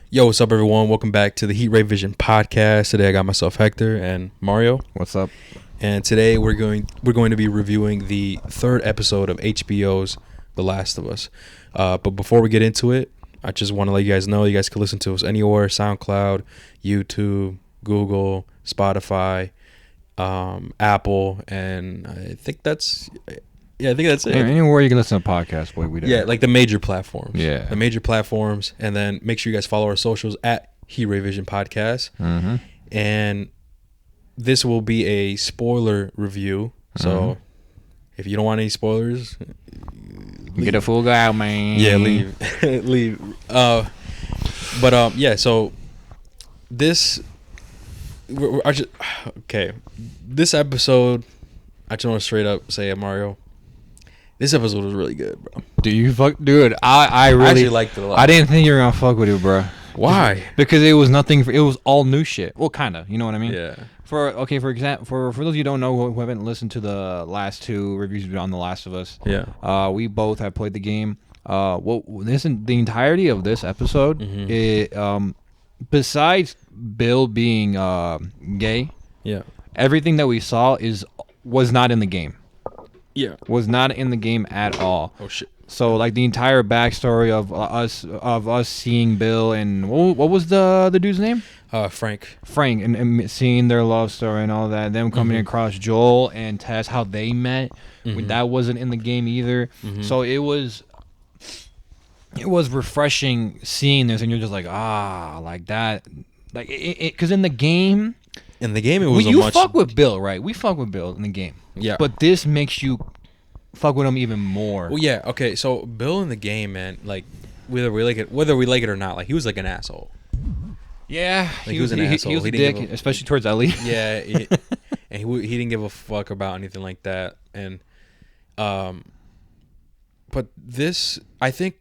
Yo, what's up, everyone? Welcome back to the Heat Ray Vision podcast. Today, I got myself Hector and Mario, What's up? and today we're going to be reviewing the third episode of HBO's The Last of Us. But before we get into it, I just want to let you guys know you guys can listen to us anywhere: SoundCloud, YouTube, Google, Spotify, Apple, and I think that's it. Anywhere you can listen to podcasts, boy, we do. Yeah, like the major platforms. Yeah. The major platforms. And then make sure you guys follow our socials at Heat Ray Vision Podcast. Mm-hmm. And this will be a spoiler review. So if you don't want any spoilers, Get a full guy, man. yeah, leave. leave. Yeah, so this this episode, I just want to straight up say it, Mario. This episode was really good, bro. Dude, I really actually liked it a lot. I didn't think you were gonna fuck with it, bro. Why? Because it was nothing. It was all new shit. Well, kind of. You know what I mean? Yeah. For example, for those of you who don't know who haven't listened to the last two reviews on The Last of Us, Yeah. we both have played the game. The entirety of this episode, it besides Bill being gay, Yeah. everything that we saw was not in the game. Yeah. Was not in the game at all. Oh shit. So like the entire backstory of us seeing Bill and what was the dude's name? Frank, and seeing their love story and all that. Them coming across Joel and Tess, how they met. That wasn't in the game either. So it was refreshing seeing this, and you're just like like that, like it because in the game. In the game, it was fuck with Bill, right? We fuck with Bill in the game. Yeah. But this makes you fuck with him even more. Well, yeah. Okay. So Bill in the game, man, like whether we like it or not, like he was like an asshole. Yeah, Like, he was an asshole. He was He a didn't dick, give a- especially towards Ellie. Yeah. And he didn't give a fuck about anything like that. And but this, I think,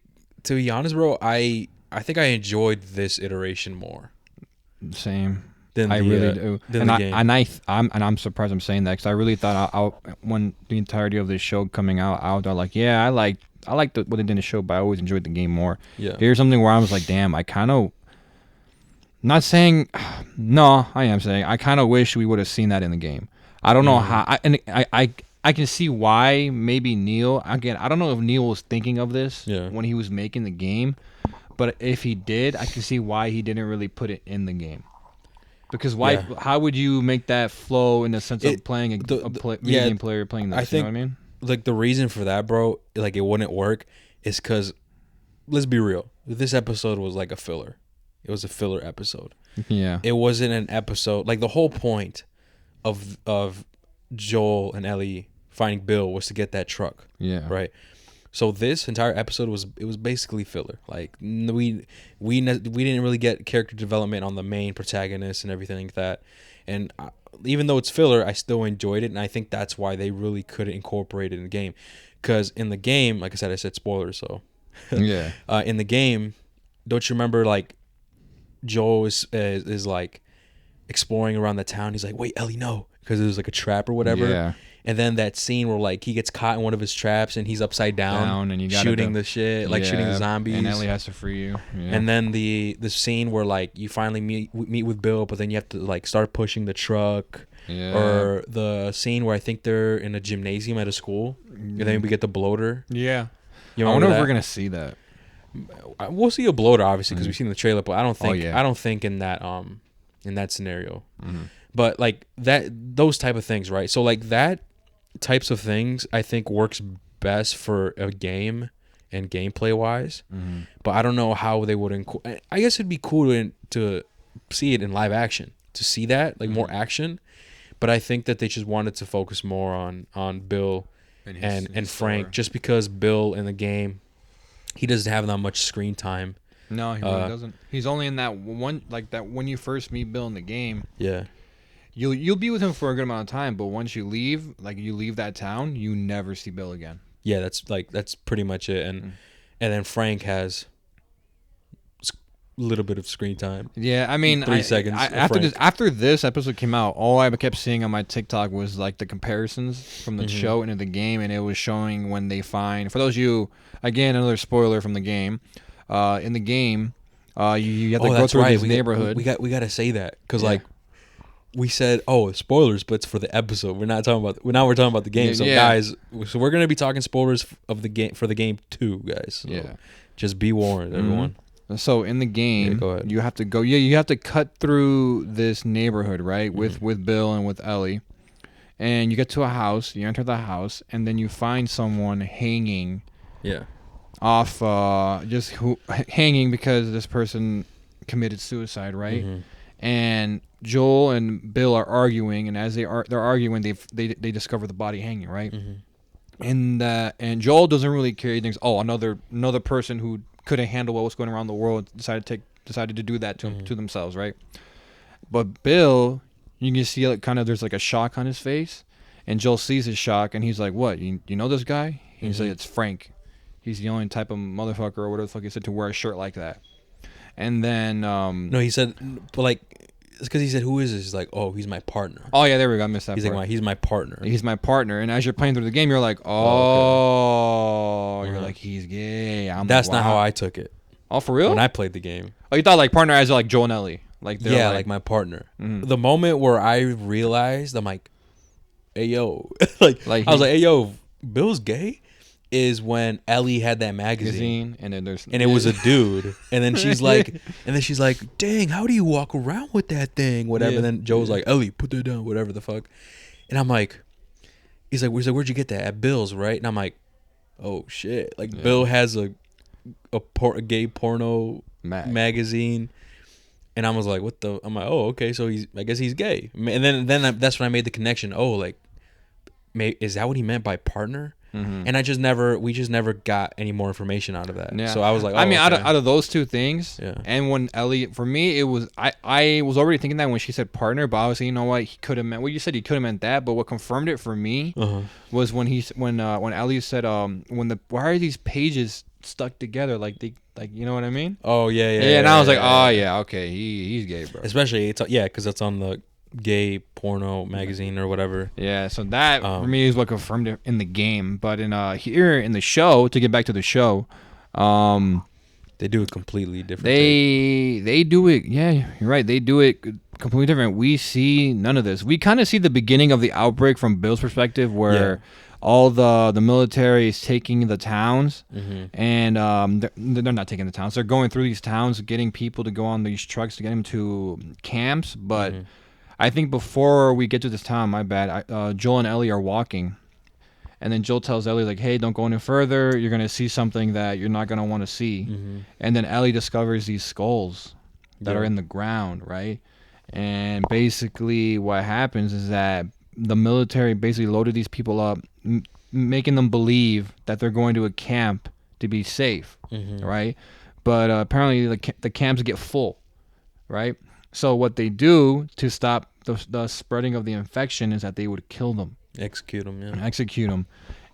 to be honest, bro, I think I enjoyed this iteration more. Same. Than I really do. Than the game. I'm surprised I'm saying that because I really thought when the entirety of this show coming out, I was like, yeah, I liked what they did in the show, but I always enjoyed the game more. Yeah. Here's something where I was like, damn, I kind of. Not saying, no, I am saying I kind of wish we would have seen that in the game. I don't know how, I can see why maybe Neil, again, I don't know if Neil was thinking of this when he was making the game, but if he did, I can see why he didn't really put it in the game. Because why? Yeah. How would you make that flow in the sense of playing video game player playing this? I think, you know what I mean? Like the reason for that, bro, like it wouldn't work, is because, let's be real, this episode was like a filler. It was a filler episode. Yeah. It wasn't an episode. Like the whole point of Joel and Ellie finding Bill was to get that truck. Yeah. Right. So this entire episode was basically filler. Like we didn't really get character development on the main protagonist and everything like that. And even though it's filler, I still enjoyed it, and I think that's why they really couldn't incorporate it in the game. Because in the game, like I said spoilers. So Yeah. In the game, don't you remember like Joel is like exploring around the town? He's like, wait, Ellie, no, because it was like a trap or whatever. Yeah. And then that scene where like he gets caught in one of his traps and he's upside down and you gotta shooting the shit, like shooting the zombies. And Ellie has to free you. Yeah. And then the scene where like you finally meet with Bill, but then you have to like start pushing the truck. Yeah. Or the scene where I think they're in a gymnasium at a school, and then we get the bloater. Yeah. You I wonder remember if that? we're gonna see that. We'll see a bloater obviously because we've seen the trailer, but I don't think yeah. I don't think in that scenario. But like those type of things, right? So like that types of things I think works best for a game and gameplay wise. But I don't know how they would I guess it'd be cool to see it in live action, to see that like more action. But I think that they just wanted to focus more on Bill and Frank, just because Bill in the game, he doesn't have that much screen time. No, he really doesn't. He's only in that one, like that when you first meet Bill in the game. Yeah. You'll be with him for a good amount of time, but once you leave that town, you never see Bill again. Yeah, that's pretty much it. And then Frank has a little bit of screen time. Yeah, I mean, 3 seconds. After this episode came out, all I kept seeing on my TikTok was like the comparisons from the show into the game, and it was showing when they find. For those of you, again, another spoiler from the game. In the game, You have to go through this neighborhood. We got to say that because Yeah. like we said, spoilers, but it's for the episode. We're not talking about. Now we're talking about the game. So guys, we're gonna be talking spoilers of the game for the game too, guys. So just be warned, everyone. So in the game, go ahead. you have to go. Yeah, you have to cut through this neighborhood, right? With Bill and with Ellie, and you get to a house. You enter the house, and then you find someone hanging. Yeah. Off, hanging because this person committed suicide, right? And Joel and Bill are arguing, and as they're arguing, they discover the body hanging, right? And Joel doesn't really care. He thinks, another person who couldn't handle what was going around the world decided to do that to themselves, right? But Bill, you can see like, kind of there's like a shock on his face, and Joel sees his shock, and he's like, "What? You know this guy?" And he's like, "It's Frank. He's the only type of motherfucker," or whatever the fuck he said, to wear a shirt like that." And then no, he said, but like it's because he said, "Who is this?" He's like, "Oh, he's my partner." Oh yeah, there we go. I missed that. He's part. like, "He's my partner." He's my partner. And as you're playing through the game, you're like, you're like, he's gay. That's not how I took it. Oh, for real? When I played the game. Oh, you thought like partner as like Joel and Ellie, like like my partner. The moment where I realized, I'm like, "Hey yo," like I was like, "Hey yo, Bill's gay." Is when Ellie had that magazine and then it was a dude, and then she's like, "Dang, how do you walk around with that thing?" Whatever. And then Joe's like, "Ellie, put that down," whatever the fuck. And I'm like, he's like, "Where'd you get that?" "At Bill's," right? And I'm like, "Oh shit!" Like Bill has a gay porno magazine, and I was like, "What the?" I'm like, "Oh, okay, so I guess he's gay." And then that's when I made the connection. Oh, like, is that what he meant by partner? And we just never got any more information out of that. Yeah. So I was like, I mean, okay. out of those two things, and when Ellie, for me, it was, I was already thinking that when she said partner, but obviously, you know what, he could have meant, well, you said he could have meant that, but what confirmed it for me was when Ellie said, why are these pages stuck together? Like, you know what I mean? Oh, yeah. And I was like, okay, he's gay, bro. Especially, because it's on the gay porno magazine or whatever. Yeah, so that for me is what confirmed it in the game. But in here in the show, to get back to the show, they do it completely different. They do it. Yeah, you're right. They do it completely different. We see none of this. We kind of see the beginning of the outbreak from Bill's perspective, where all the military is taking the towns, and they're not taking the towns. They're going through these towns, getting people to go on these trucks to get them to camps, but. I think before we get to this town, my bad, Joel and Ellie are walking. And then Joel tells Ellie, like, hey, don't go any further. You're going to see something that you're not going to want to see. And then Ellie discovers these skulls that are in the ground, right? And basically what happens is that the military basically loaded these people up, making them believe that they're going to a camp to be safe, right? But apparently the camps get full, right? So what they do to stop the spreading of the infection is that they would kill them. Execute them.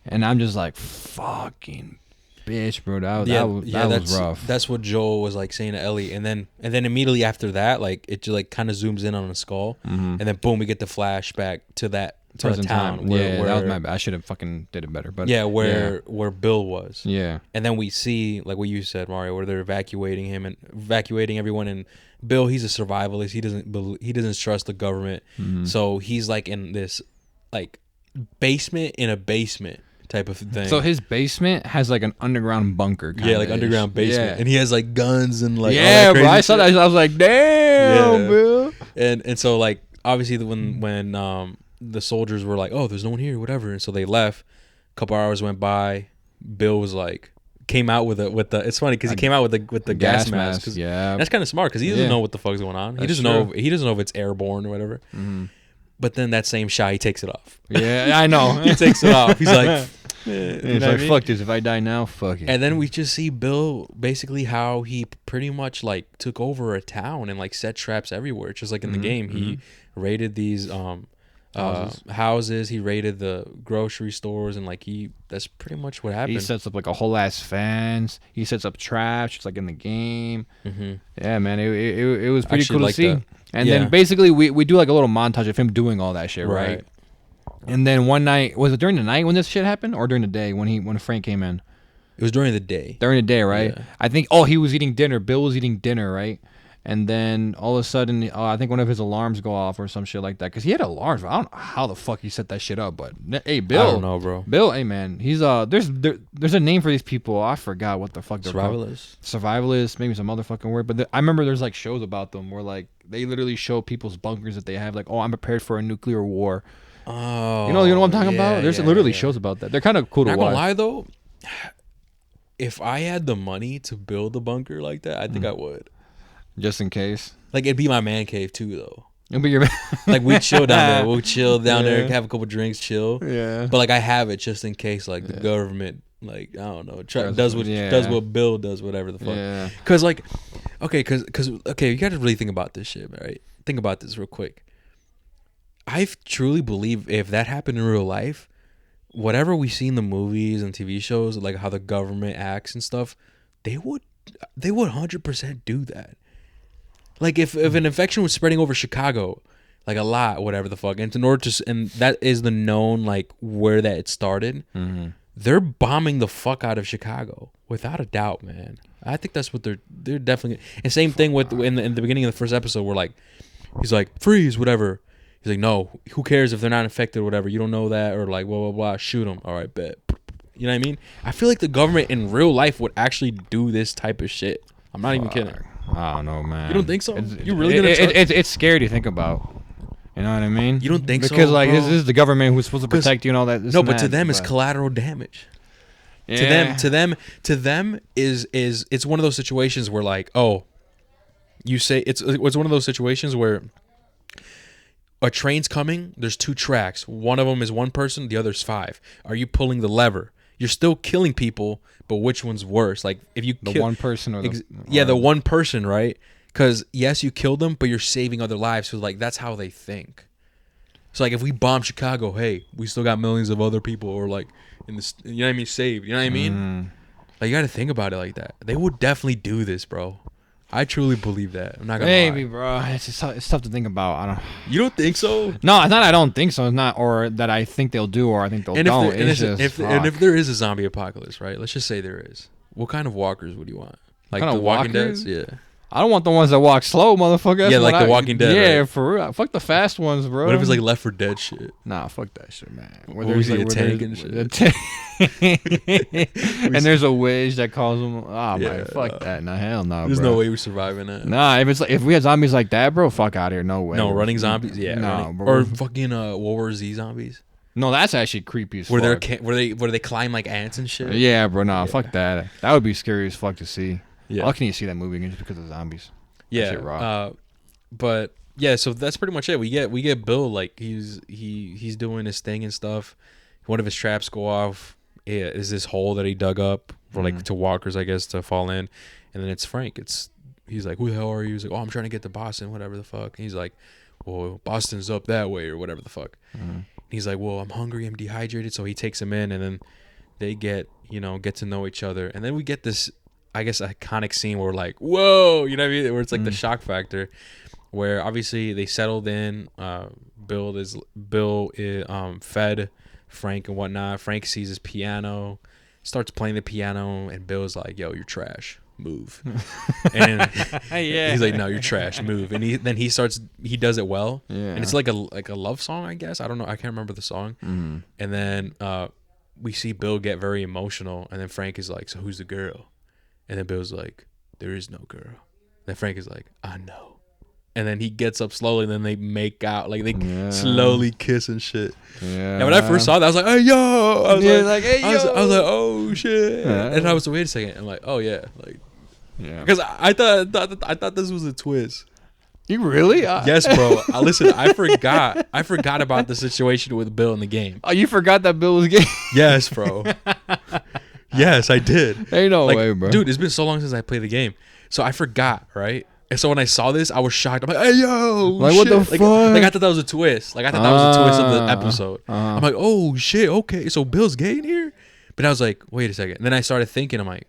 And I'm just like, fucking bitch, bro. That was rough. That's what Joel was like saying to Ellie. And then immediately after that, like it just like kind of zooms in on a skull. And then boom, we get the flashback to that to the town. Where, that was my bad. I should have fucking did it better. But where Bill was. Yeah. And then we see, like what you said, Mario, where they're evacuating him and evacuating everyone. And Bill, he's a survivalist. He doesn't trust the government. So he's like in this like basement in a basement type of thing. So his basement has like an underground bunker. Like underground basement. Yeah. And he has like guns and like all that crazy bro. I saw that. I was like, damn, Bill. And so like obviously when the soldiers were like, oh, there's no one here, whatever, and so they left. A couple hours went by. Bill was like. Came out with the. It's funny because he came out with the gas mask. Yeah, that's kind of smart because he doesn't know what the fuck's going on. He doesn't know if it's airborne or whatever. But then that same shot, he takes it off. Yeah, I know. He takes it off. He's like, he's like, fuck this. If I die now, fuck it. And then we just see Bill basically how he pretty much like took over a town and like set traps everywhere, just like in the game. He raided these houses. He raided the grocery stores, and like that's pretty much what happened. He sets up like a whole ass fence. He sets up traps just like in the game. Yeah, man, it was pretty cool to see. That. And then basically we do like a little montage of him doing all that shit, right? And then one night, was it during the night when this shit happened, or during the day when Frank came in? It was during the day. During the day, right? Yeah. I think. He was eating dinner. Bill was eating dinner, right? And then all of a sudden, I think one of his alarms go off or some shit like that. Because he had alarms. I don't know how the fuck he set that shit up. But hey, Bill. I don't know, bro. Bill, hey man, he's there's a name for these people. I forgot what the fuck they're called. Survivalists, maybe some motherfucking word. But I remember there's like shows about them where like they literally show people's bunkers that they have. Like, I'm prepared for a nuclear war. Oh, you know what I'm talking about? There's literally shows about that. They're kind of cool to watch. Not gonna lie though, if I had the money to build a bunker like that, I think I would. Just in case. Like it'd be my man cave too, though. It'll be your like we chill down there. We'll chill down there, have a couple drinks, chill. Yeah. But like I have it just in case, like the government, like I don't know, does what Bill does, whatever the fuck. Yeah. Cause like, okay, you got to really think about this shit, right? Think about this real quick. I truly believe if that happened in real life, whatever we see in the movies and TV shows, like how the government acts and stuff, they would 100% do that. Like if an infection was spreading over Chicago, like a lot, whatever the fuck, and and that is the known like where that it started, they're bombing the fuck out of Chicago without a doubt, man. I think that's what they're definitely. And same thing with in the beginning of the first episode, where like he's like freeze, whatever. He's like, no, who cares if they're not infected or whatever? You don't know that, or like blah blah blah. Shoot them. All right, bet. You know what I mean? I feel like the government in real life would actually do this type of shit. I'm not even kidding. I don't know, man. You don't think so? You really gonna? It's scary to think about. You know what I mean? You don't think so? Because like this is the government who's supposed to protect you and all that. No, but to them it's collateral damage. Yeah. To them is it's one of those situations where like, oh, you say it's one of those situations where a train's coming, there's two tracks. One of them is one person, the other's five. Are you pulling the lever? You're still killing people, but which one's worse? Like if you the one person or the one person, right? Because yes, you killed them, but you're saving other lives. So like that's how they think. So like if we bomb Chicago, hey, we still got millions of other people, or like in this, you know what I mean, saved. You know what I mean? Like you got to think about it like that. They would definitely do this, bro. I truly believe that. I'm not gonna lie. Bro. It's tough to think about. You don't think so? No, it's not. I don't think so. It's not, or that I think they'll do, or I think they'll don't. If there is a zombie apocalypse, right? Let's just say there is. What kind of walkers would you want? Like kind the of Walking walkers? Dead? Yeah. I don't want the ones that walk slow, motherfucker. Yeah, like the Walking Dead. Yeah, right? for real. Fuck the fast ones, bro. What if it's like Left 4 Dead shit? Nah, fuck that shit, man. Where there's like a tank and shit. And there's a witch that calls them. Oh man, fuck that. Nah, hell no. There's no way we're surviving that. Nah, if we had zombies like that, bro, fuck out of here. No way. No, running zombies. Yeah, no, or fucking World War Z zombies. No, that's actually creepy as fuck. Where they climb like ants and shit. Yeah, bro. Nah, fuck that. That would be scary as fuck to see. Yeah. How can you see that movie again just because of zombies? Yeah. But yeah, so that's pretty much it. We get Bill, like he's doing his thing and stuff. One of his traps go off. Yeah, is this hole that he dug up for like to walkers, I guess, to fall in. And then it's Frank. He's like, who the hell are you? He's like, oh, I'm trying to get to Boston, whatever the fuck. And he's like, well, Boston's up that way or whatever the fuck. And he's like, well, I'm hungry, I'm dehydrated. So he takes him in, and then they get to know each other. And then we get this, I guess, iconic scene where like, whoa, you know what I mean? Where it's like the shock factor, where obviously they settled in. Bill is fed Frank and whatnot. Frank sees his piano, starts playing the piano, and Bill's like, yo, you're trash, move. And he's like, no, you're trash, move. And he does it well. Yeah. And it's like a love song, I guess. I don't know, I can't remember the song. And then we see Bill get very emotional, and then Frank is like, so who's the girl? And then Bill's like, there is no girl. Then Frank is like, I know. And then he gets up slowly, and then they make out, like they slowly kiss and shit. Yeah. And when I first saw that, I was like, hey yo! I was like, hey yo! I was like, oh shit! Yeah. And I was like, wait a second. I'm like, oh yeah, like, because I thought this was a twist. You really? Yes, bro. Listen, I forgot about the situation with Bill in the game. Oh, you forgot that Bill was gay? Yes, bro. Yes, I did. Ain't no way, bro. Dude, it's been so long since I played the game, so I forgot, right? And so when I saw this, I was shocked. I'm like, hey, yo, like, shit. What the fuck? Like, I thought that was a twist. Like, I thought that was a twist of the episode. I'm like, oh, shit, okay, so Bill's gay in here? But I was like, wait a second. And then I started thinking, I'm like,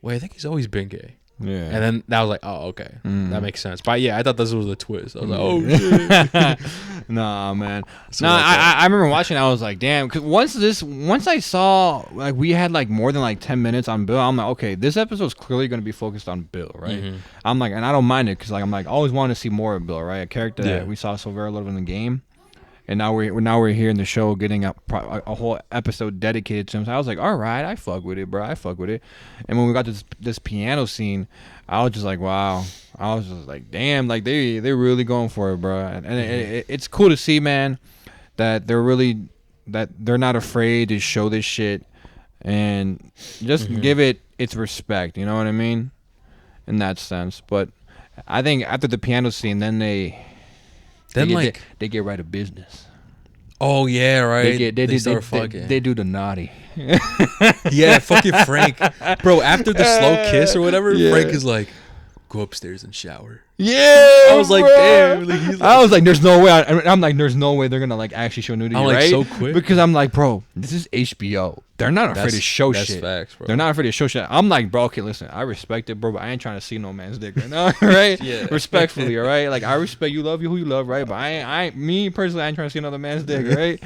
wait, I think he's always been gay. Yeah. And then that was like, oh, okay, that makes sense. But yeah, I thought this was a twist. I was like, oh shit. Nah, man. So Nah, like that. I remember watching. I was like, damn. Because once I saw like we had like more than like 10 minutes on Bill, I'm like, okay, this episode's clearly gonna be focused on Bill, right? Mhm. I'm like, and I don't mind it because like I'm like, I always wanted to see more of Bill, right? A character Yeah. that we saw so very little in the game. And now we're here in the show getting a whole episode dedicated to him. So I was like, all right, I fuck with it, bro. I fuck with it. And when we got this piano scene, I was just like, wow. I was just like, damn, like they're really going for it, bro. And it's cool to see, man, that they're not afraid to show this shit and just give it its respect. You know what I mean? In that sense. But I think after the piano scene, then they get right to business. Oh yeah, right. They start fucking. They do the naughty. Yeah, fucking Frank, bro. After the slow kiss or whatever, Yeah. Frank is like, go upstairs and shower. Yeah, I was like, bro. damn. Like, he's like, I was like, there's no way. I'm like, there's no way they're gonna like actually show nudity, I'm like, right? so quick. Because I'm like, bro, this is HBO. They're not afraid to show that's shit. Facts, bro. They're not afraid to show shit. I'm like, bro, okay, listen, I respect it, bro, but I ain't trying to see no man's dick right now, right? Yeah. Respectfully, all right? Like, I respect you, love you who you love, right? But me personally, I ain't trying to see another man's dick, right?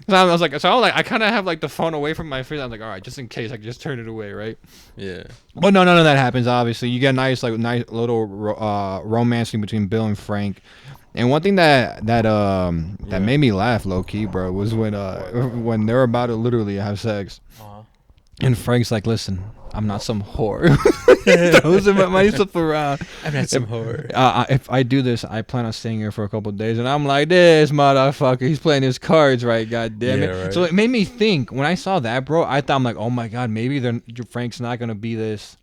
So I was like, I kind of have like the phone away from my face. I'm like, all right, just in case, I can just turn it away, right? Yeah. But no, none of that happens. Obviously, you get a nice little romancing between Bill and Frank. And one thing that made me laugh low key, bro, was when they're about to literally have sex, and Frank's like, "Listen, I'm not some whore." Throws myself around. I'm not some whore. If I do this, I plan on staying here for a couple of days. And I'm like, this motherfucker, he's playing his cards right. God damn it. Yeah, right. So it made me think when I saw that, bro. I thought I'm like, oh my god, maybe Frank's not gonna be this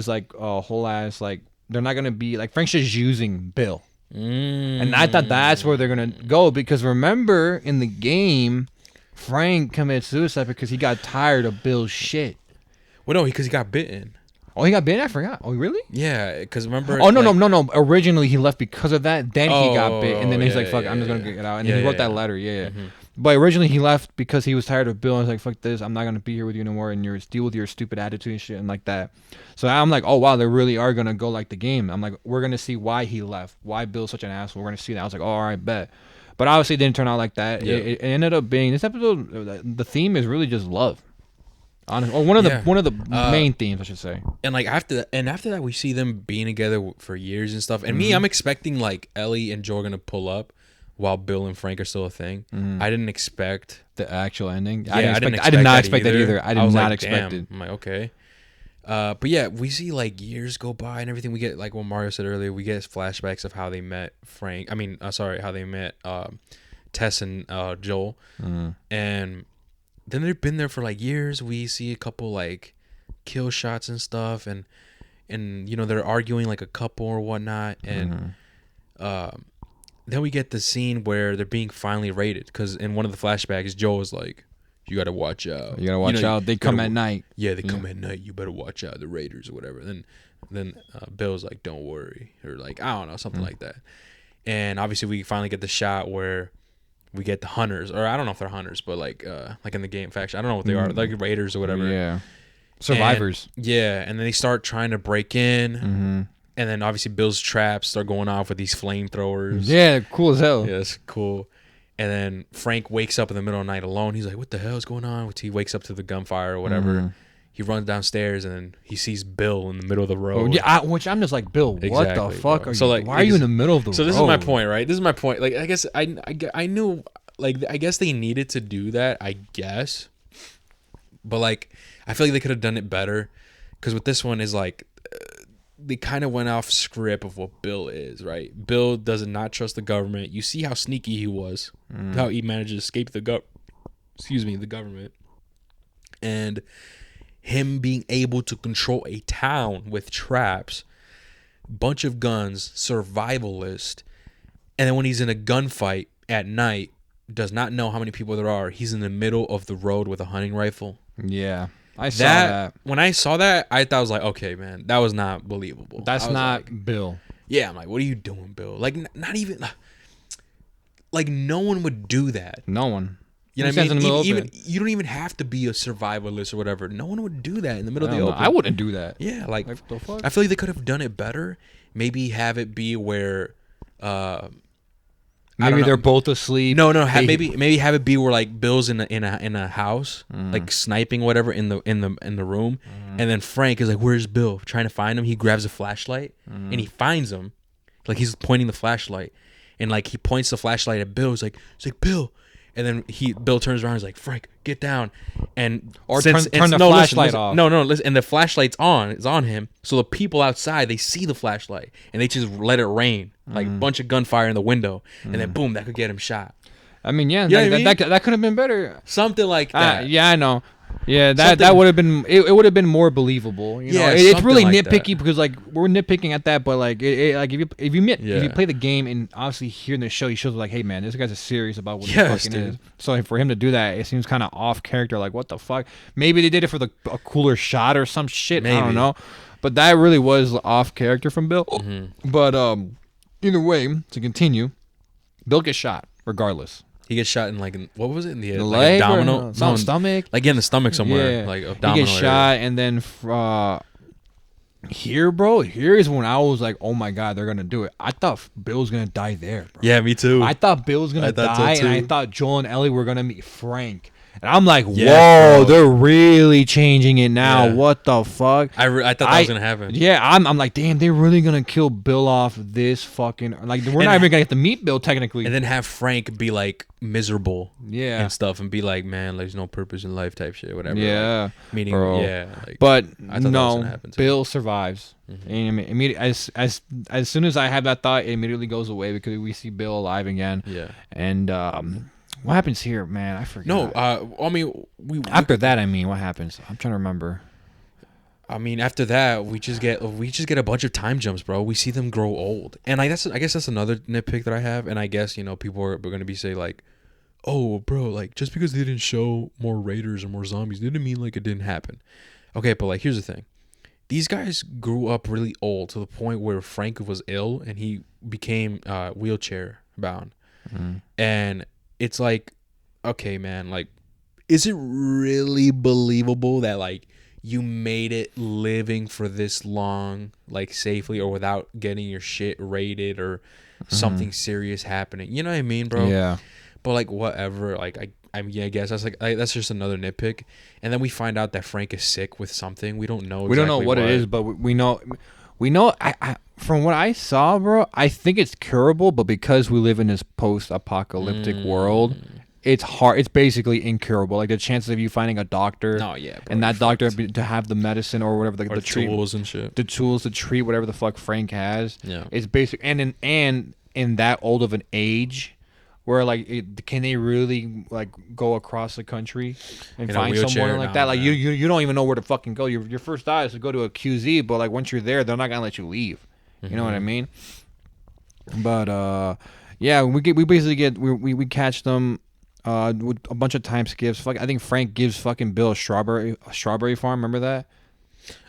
like whole ass like they're not gonna be like Frank's just using Bill. And I thought that's where they're gonna go because remember in the game, Frank commits suicide because he got tired of Bill's shit. Well, no, because he got bitten. Oh, he got bitten? I forgot. Oh, really? Yeah, because remember. Oh, no. Originally, he left because of that. Then he got bit. And then he's yeah, like, fuck, I'm just going to get out. And he wrote that letter. Yeah. Mm-hmm. But originally, he left because he was tired of Bill. And he's like, fuck this. I'm not going to be here with you anymore. And you're deal with your stupid attitude and shit and like that. So I'm like, oh, wow, they really are going to go like the game. I'm like, we're going to see why he left. Why Bill's such an asshole. We're going to see that. I was like, oh, all right, bet. But obviously, it didn't turn out like that. Yeah. It ended up being, this episode, the theme is really just love. Honestly, or one of the main themes, I should say. And like after that, we see them being together for years and stuff. And me, I'm expecting like Ellie and Joe are gonna pull up while Bill and Frank are still a thing. I didn't expect The actual ending. Yeah, I did not expect that either. I did was not like, expect damn. it. I'm like, okay. But yeah, we see like years go by and everything. We get like what Mario said earlier. We get flashbacks of how they met Frank. How they met Tess and Joel. And then they've been there for like years. We see a couple like kill shots and stuff, and you know they're arguing like a couple or whatnot, and then we get the scene where they're being finally raided because in one of the flashbacks, Joel is like, "You gotta watch out. You gotta watch out. They come at night. Yeah, they come at night. You better watch out. The raiders or whatever." Then Bill's like, "Don't worry," or like I don't know, something like that. And obviously, we finally get the shot where we get the hunters, or I don't know if they're hunters, but like in the game faction, I don't know what they are, like raiders or whatever. Yeah, survivors. And then they start trying to break in, and then obviously Bill's traps start going off with these flamethrowers. Yeah, cool as hell. Yeah, it's cool. And then Frank wakes up in the middle of the night alone. He's like, "What the hell is going on?" He wakes up to the gunfire or whatever. He runs downstairs and then he sees Bill in the middle of the road. Oh, yeah, which I'm just like, Bill, what Exactly, the fuck bro. are So, you? like, Why are you in the middle of the road? So this is my point, right? This is my point. Like, I guess I knew, like, I guess they needed to do that, I guess. But, like, I feel like they could have done it better. Because with this one is, like, they kind of went off script of what Bill is, right? Bill does not trust the government. You see how sneaky he was. How he managed to escape the government. And him being able to control a town with traps, bunch of guns, survivalist, and then when he's in a gunfight at night, does not know how many people there are. He's in the middle of the road with a hunting rifle. Yeah, I saw that. When I saw that, I thought I was like, okay, man, that was not believable. That's not like, Bill. Yeah, I'm like, what are you doing, Bill? Like, not even, like, no one would do that. No one. You know Who what I stands in mean? the middle Even open? you don't even have to be a survivalist or whatever. No one would do that in the middle of the Hell no, open. I wouldn't do that. Yeah, like Like, the fuck? I feel like they could have done it better. Maybe have it be where, I don't Maybe know. they're both asleep. No, They- maybe have it be where like Bill's in a house, like sniping whatever in the room, and then Frank is like, "Where's Bill?" Trying to find him. He grabs a flashlight and he finds him, like he's pointing the flashlight, and like he points the flashlight at Bill. It's like Bill, and then Bill turns around. And is like, "Frank, get down," and Or since turn the no, flashlight off. No, listen, and the flashlight's on. It's on him. So the people outside, they see the flashlight and they just let it rain, like a bunch of gunfire in the window, and then boom, that could get him shot. I mean, yeah, You know what I mean? that could have been better. Something like that. Yeah, I know. Yeah, that Something- would have been it would have been more believable. You know? Yeah, It's really something like nitpicky that. because like we're nitpicking at that, but like like if you Yeah. play the game and obviously here in the show, he shows like, hey man, this guy's serious about what Yes, he fucking dude. is. So like, for him to do that, it seems kind of off character. Like what the fuck? Maybe they did it for a cooler shot or some shit. I Maybe. don't know, but that really was off character from Bill. Mm-hmm. But either way, to continue, Bill gets shot regardless. He gets shot in what was it in the The like leg a or domino? some No, stomach. like in the stomach somewhere, Yeah. like a He domino. gets area. shot, and then here is when I was like, oh my god, they're gonna do it. I thought Bill was gonna die there, bro. Yeah, me too. I thought Bill was gonna I thought so die, and I too. thought Joel and Ellie were gonna meet Frank. And I'm like, Yeah, whoa, bro. they're really changing it now. Yeah. What the fuck? I thought that was gonna happen. Yeah, I'm like, damn, they're really gonna kill Bill off this fucking. Like, we're not even gonna get to meet Bill technically. And then have Frank be like miserable, Yeah. and stuff, and be like, man, there's no purpose in life, type shit, whatever. Yeah, like, meaning, bro. yeah. Like, But I thought that was no, gonna happen too. Bill survives. And as soon as I have that thought, it immediately goes away because we see Bill alive again. yeah. And what happens here, man? I forget. No, I mean, After that, I mean, what happens? I'm trying to remember. I mean, after that, we just get a bunch of time jumps, bro. We see them grow old, and I guess that's another nitpick that I have. And I guess people are going to be say like, "Oh, bro, like just because they didn't show more raiders or more zombies didn't mean like it didn't happen." Okay, but like here's the thing: these guys grew up really old to the point where Frank was ill and he became wheelchair bound, and it's like, okay, man, like, is it really believable that like you made it living for this long, like safely or without getting your shit raided or something serious happening? You know what I mean, bro? Yeah. But like whatever, like I mean, I guess that's just another nitpick. And then we find out that Frank is sick with something. We don't know. We don't know what it is, but we know. I from what I saw, bro, I think it's curable. But because we live in this post-apocalyptic world, it's hard. It's basically incurable. Like the chances of you finding a doctor, No, yeah, bro, and that you're doctor to have the medicine or whatever or the treatment, tools and shit. the tools to treat whatever the fuck Frank has. Yeah. It's basic, and in that old of an age, where like can they really like go across the country and In a find wheelchair? someone like Nah, that? Like man. you don't even know where to fucking go. Your first thought is to go to a QZ, but like once you're there, they're not gonna let you leave. You know what I mean? But yeah, we basically we catch them. With a bunch of time skips. I think Frank gives fucking Bill a strawberry farm. Remember that?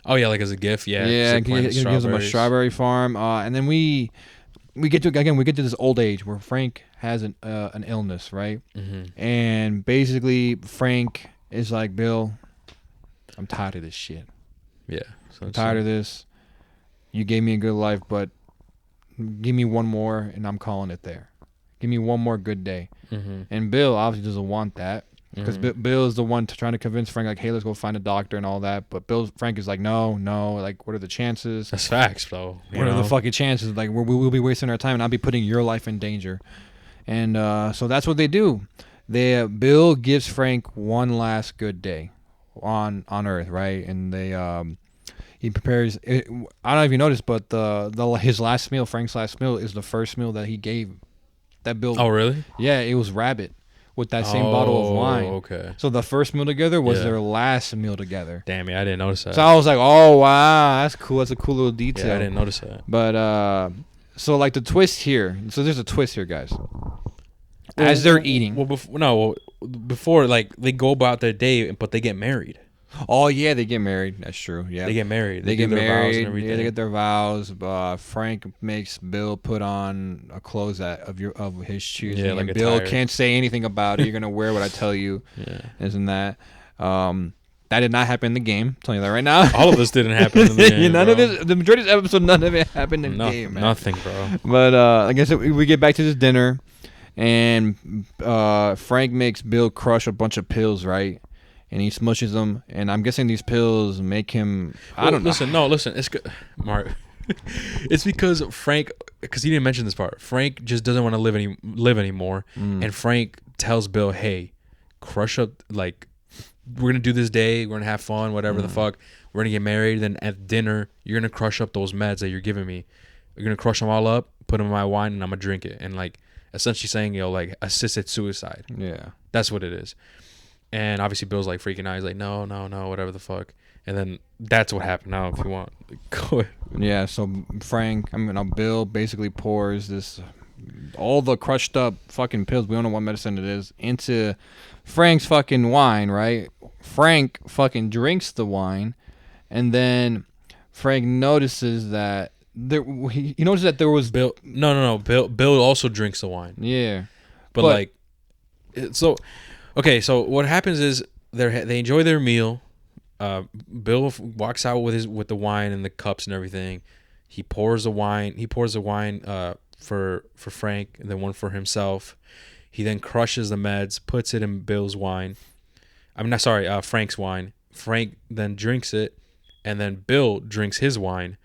Oh yeah, like as a gift, yeah. Yeah, Just he planting gives him a strawberries. strawberry farm. And then we get to this old age where Frank has an illness, right? And basically Frank is like, Bill, I'm tired of this shit. Yeah, so I'm tired of this. You gave me a good life, but give me one more, and I'm calling it there. Give me one more good day. And Bill obviously doesn't want that because Bill is the one trying to convince Frank, like, hey, let's go find a doctor and all that. But Frank is like, no, like, what are the chances? That's facts, bro. What are the fucking chances? Like, we'll be wasting our time, and I'll be putting your life in danger. And so that's what they do. Bill gives Frank one last good day on Earth, right? And he prepares. I don't know if you noticed, but his last meal, Frank's last meal, is the first meal that he gave. That Bill. Oh really? Yeah, it was rabbit with that same bottle of wine. Okay. So the first meal together was Yeah. their last meal together. Damn, yeah, I didn't notice that. So I was like, oh wow, that's cool. That's a cool little detail. Yeah, I didn't notice that. But so like the twist here. So there's a twist here, guys. As they're eating. Before like they go about their day, but they get married. Oh yeah, they get married. That's true. Yeah, They get married. they do get their vows and married. everything. Yeah, they get their vows. Frank makes Bill put on a clothes that of his choosing, Yeah, like and a Bill tire. can't say anything about it. You're gonna wear what I tell you, Yeah. isn't that? That did not happen in the game. I'm telling you that right now. All of this didn't happen in the game, None bro. of this, the majority of this episode, none of it happened in the game, man. Nothing, bro. But I guess we get back to this dinner, and Frank makes Bill crush a bunch of pills, right? And he smushes them, and I'm guessing these pills make him. I don't know. Listen. It's good, Mark. It's because Frank, because he didn't mention this part. Frank just doesn't want to live anymore, and Frank tells Bill, "Hey, crush up. Like, we're gonna do this day. We're gonna have fun. Whatever the fuck. We're gonna get married. Then at dinner, you're gonna crush up those meds that you're giving me. You're gonna crush them all up, put them in my wine, and I'm gonna drink it. And like, essentially saying, like assisted suicide. Yeah. That's what it is." And obviously Bill's like freaking out. He's like, no, whatever the fuck. And then that's what happened. Now, if you want, go ahead. Yeah. So Bill basically pours all the crushed up fucking pills. We don't know what medicine it is into Frank's fucking wine, right? Frank fucking drinks the wine, and then Frank notices that he noticed that there was Bill. No. Bill also drinks the wine. Yeah. But like, so, okay. So what happens is they enjoy their meal. Bill walks out with the wine and the cups and everything. He pours the wine. For Frank, and then one for himself. He then crushes the meds, puts it in Bill's wine. I'm not sorry, Frank's wine. Frank then drinks it, and then Bill drinks his wine,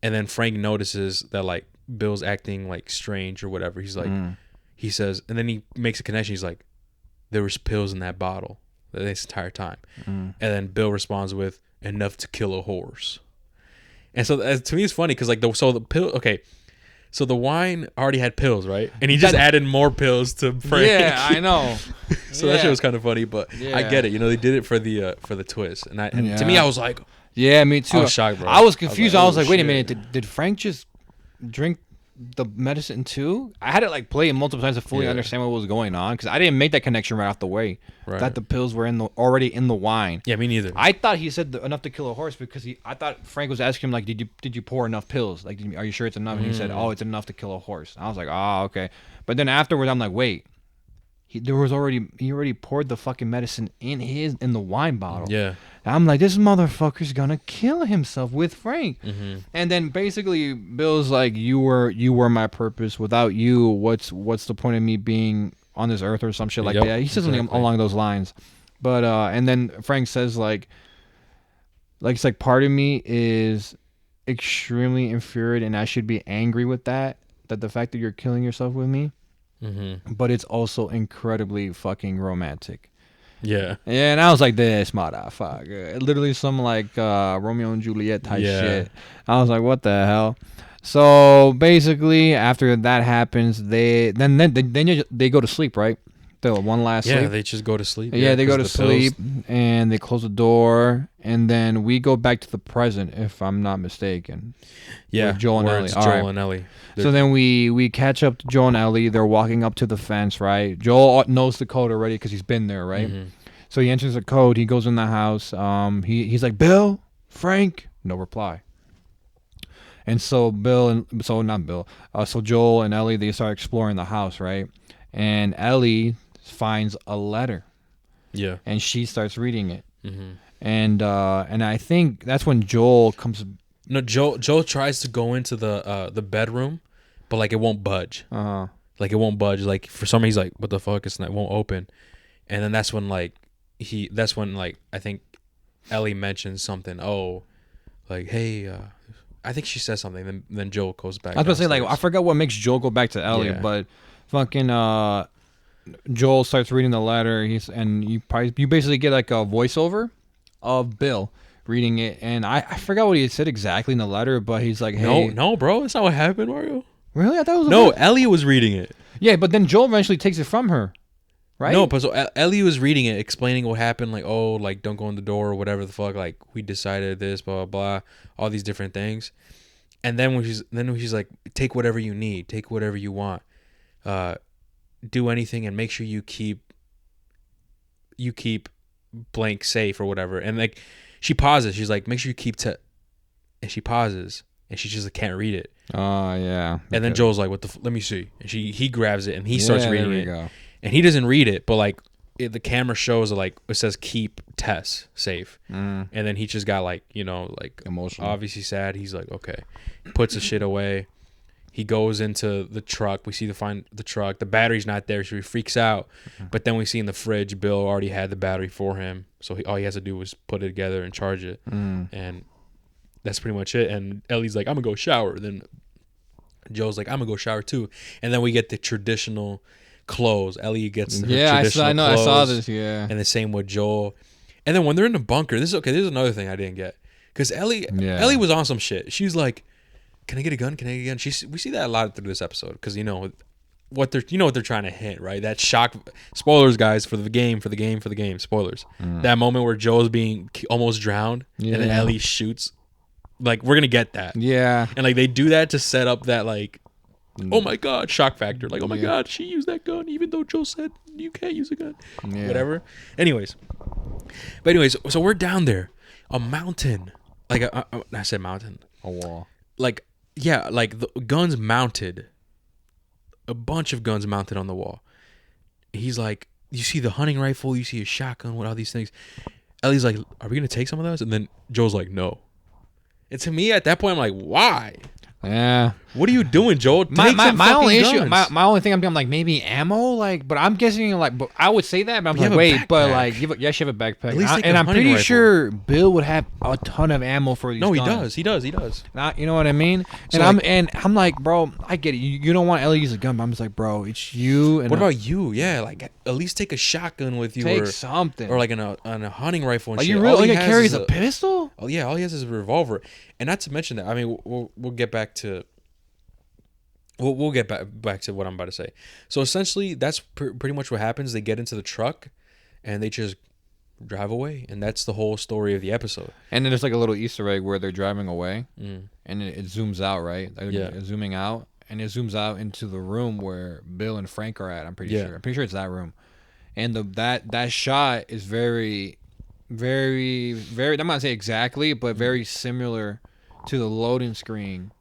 and then Frank notices that like Bill's acting like strange or whatever. He's like, he says, and then he makes a connection. He's like, there was pills in that bottle this entire time, and then Bill responds with enough to kill a horse. And so to me, it's funny because like the pill. Okay. So the wine already had pills, right? And he just added more pills to Frank. Yeah, I know. So that shit was kind of funny, but I get it. You know, they did it for the twist, and to me, I was like, yeah, me too. I was shocked, bro. I was confused. I was like, wait a shit. minute, did Frank just drink the medicine too? I had to like play it multiple times to fully understand what was going on because I didn't make that connection right off the way. Right. That the pills were already in the wine. Yeah, me neither. I thought he said enough to kill a horse because I thought Frank was asking him like, did you pour enough pills? Like, are you sure it's enough? And he said, oh, it's enough to kill a horse. I was like, oh, okay. But then afterwards, I'm like, wait, he already poured the fucking medicine in the wine bottle. Yeah. And I'm like, this motherfucker's gonna kill himself with Frank. And then basically Bill's like, you were my purpose. Without you, what's the point of me being on this earth or some shit like that? He says something along those lines. But and then Frank says like it's like part of me is extremely infuriated and I should be angry with that the fact that you're killing yourself with me. But it's also incredibly fucking romantic. Yeah. And I was like, this motherfucker. Literally some like Romeo and Juliet type shit. I was like, what the hell? So basically, after that happens, they go to sleep, right? One last sleep. Yeah, they just go to sleep. Yeah, they go to sleep and they close the door, and then we go back to the present, if I'm not mistaken. Yeah, with Joel and Ellie. Joel and Ellie. So then we catch up to Joel and Ellie. They're walking up to the fence, right? Joel knows the code already because he's been there, right? So he enters the code. He goes in the house. He's like, Bill, Frank, no reply. And so so Joel and Ellie, they start exploring the house, right? And Ellie finds a letter. Yeah. And she starts reading it. And I think that's when Joel comes. No, Joel tries to go into the bedroom, but like it won't budge. Like it won't budge. Like for some reason he's like, what the fuck? It won't open. And then that's when I think Ellie mentions something. Oh, like, hey, I think she says something. Then Joel goes back. I was about to say, like, I forgot what makes Joel go back to Ellie, but fucking Joel starts reading the letter. You basically get like a voiceover of Bill reading it, and I forgot what he said exactly in the letter, but he's like, hey, no, bro, that's not what happened, Mario. Really? I thought it was Ellie was reading it. Yeah, but then Joel eventually takes it from her. Right? No, but so Ellie was reading it, explaining what happened, like, oh, like, don't go in the door or whatever the fuck, like, we decided this, blah, blah, blah, all these different things. And then when she's like, take whatever you need, take whatever you want, do anything and make sure you keep blank safe or whatever. And like she pauses. She's like, make sure you keep and she pauses and she just like, can't read it. Oh yeah. And then Joel's like, what the? Let me see. And he grabs it and he starts reading it. Go. And he doesn't read it, but like the camera shows like it says keep Tess safe. And then he just got like, you know, like emotional, obviously sad. He's like, okay, puts the shit away. He goes into the truck. We see find the truck. The battery's not there, so he freaks out. But then we see in the fridge, Bill already had the battery for him, so all he has to do was put it together and charge it. And that's pretty much it. And Ellie's like, I'm gonna go shower. Then Joe's like, I'm gonna go shower too. And then we get the traditional clothes. Ellie gets her traditional I know. clothes, I saw this. Yeah. And the same with Joel. And then when they're in the bunker, this is another thing I didn't get, because Ellie was on some shit. She's like, can I get a gun? Can I get a gun? We see that a lot through this episode, because you know what they're trying to hint, right? That shock, spoilers, guys, for the game, spoilers. That moment where Joel's being almost drowned, and then Ellie shoots. Like, we're gonna get that. Yeah. And like they do that to set up that like, oh my god, shock factor. Like, oh my god, she used that gun, even though Joel said you can't use a gun. Yeah. Whatever. Anyways, so we're down there, a mountain. Like I said, mountain, a wall. Like. Yeah, like the guns mounted, a bunch of guns mounted on the wall. He's like, you see the hunting rifle, you see a shotgun, what all these things. Ellie's like, are we gonna take some of those? And then Joel's like, no. And to me at that point, I'm like, why? Yeah. What are you doing, Joel? My only issue, my only thing I'm like ammo, like, but I'm guessing like, but I would say that, but I'm like, wait, but like, you have a backpack, at least and I'm pretty sure Bill would have a ton of ammo for these. No, guns. he does. Not, you know what I mean? So and I'm like, bro, I get it. You don't want Ellie to use a gun, but I'm just like, bro, it's you. And what about you? Yeah, like at least take a shotgun with you, take something, or like on a hunting rifle. And are shit. you really like carries a pistol? Oh yeah, all he has is a revolver, and not to mention that. I mean, we'll get back to. We'll get back to what I'm about to say. So essentially, that's pretty much what happens. They get into the truck, and they just drive away, and that's the whole story of the episode. And then there's like a little Easter egg where they're driving away, and it zooms out, right? It's zooming out, and it zooms out into the room where Bill and Frank are at. I'm pretty sure. I'm pretty sure it's that room, and that shot is very, very, very. I'm not saying exactly, but very similar to the loading screen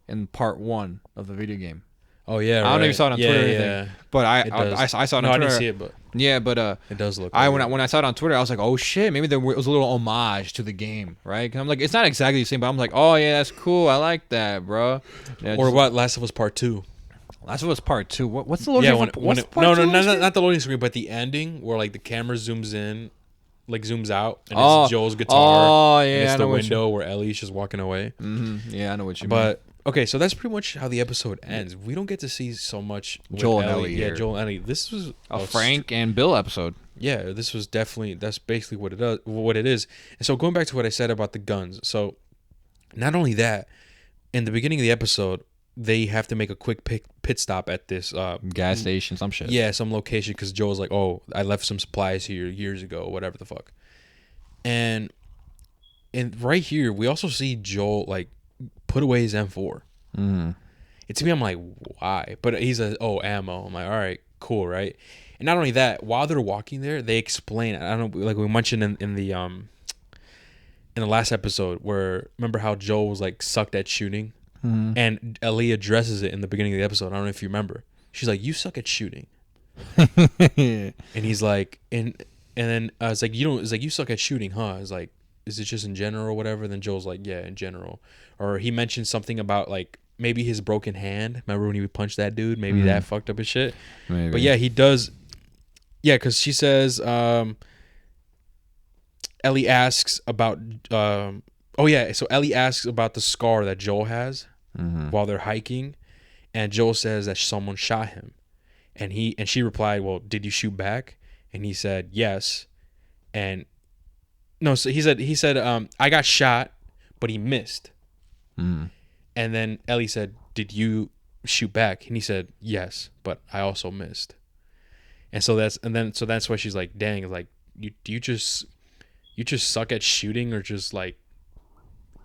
in part 1 of the video game. Oh yeah, I don't know if you saw it on Twitter or anything, but I saw it on Twitter. I didn't see it, but it does look. When I saw it on Twitter, I was like, oh shit, maybe it was a little homage to the game, right? 'Cause I'm like, it's not exactly the same, but I'm like, oh yeah, that's cool. I like that, bro. Yeah, or what? Last of Us Part 2. Last of Us Part 2. What's the loading screen? Not the loading screen, but the ending where like the camera zooms in. Like zooms out and it's Joel's guitar. Oh yeah, and it's the window where Ellie's just walking away. Yeah, I know what you mean. But okay, so that's pretty much how the episode ends. We don't get to see so much Joel and Ellie. Yeah, Joel and Ellie. This was a Frank and Bill episode. Yeah, this was definitely, that's basically what it is. And so going back to what I said about the guns. So not only that, in the beginning of the episode, they have to make a quick pit stop at this gas station, some shit. Yeah, some location, because Joel's like, oh, I left some supplies here years ago, whatever the fuck. And right here, we also see Joel like put away his M4. And to me, I'm like, why? But he's ammo. I'm like, all right, cool, right? And not only that, while they're walking there, they explain. I don't know, like we mentioned in the last episode, where remember how Joel was like sucked at shooting. And Ellie addresses it in the beginning of the episode. I don't know if you remember. She's like, "You suck at shooting," and he's like, and then it's like, you suck at shooting, huh? It's like, is it just in general or whatever? And then Joel's like, yeah, in general. Or he mentioned something about like maybe his broken hand. Remember when he punched that dude? Maybe that fucked up his shit. Maybe. But yeah, he does. Yeah, because she says, Ellie asks about. So Ellie asks about the scar that Joel has. While they're hiking, and Joel says that someone shot him, and she replied, well, did you shoot back? And he said yes. And no, so he said I got shot, but he missed. And then Ellie said, did you shoot back? And he said yes, but I also missed. And so that's why she's like, dang, like you just suck at shooting, or just like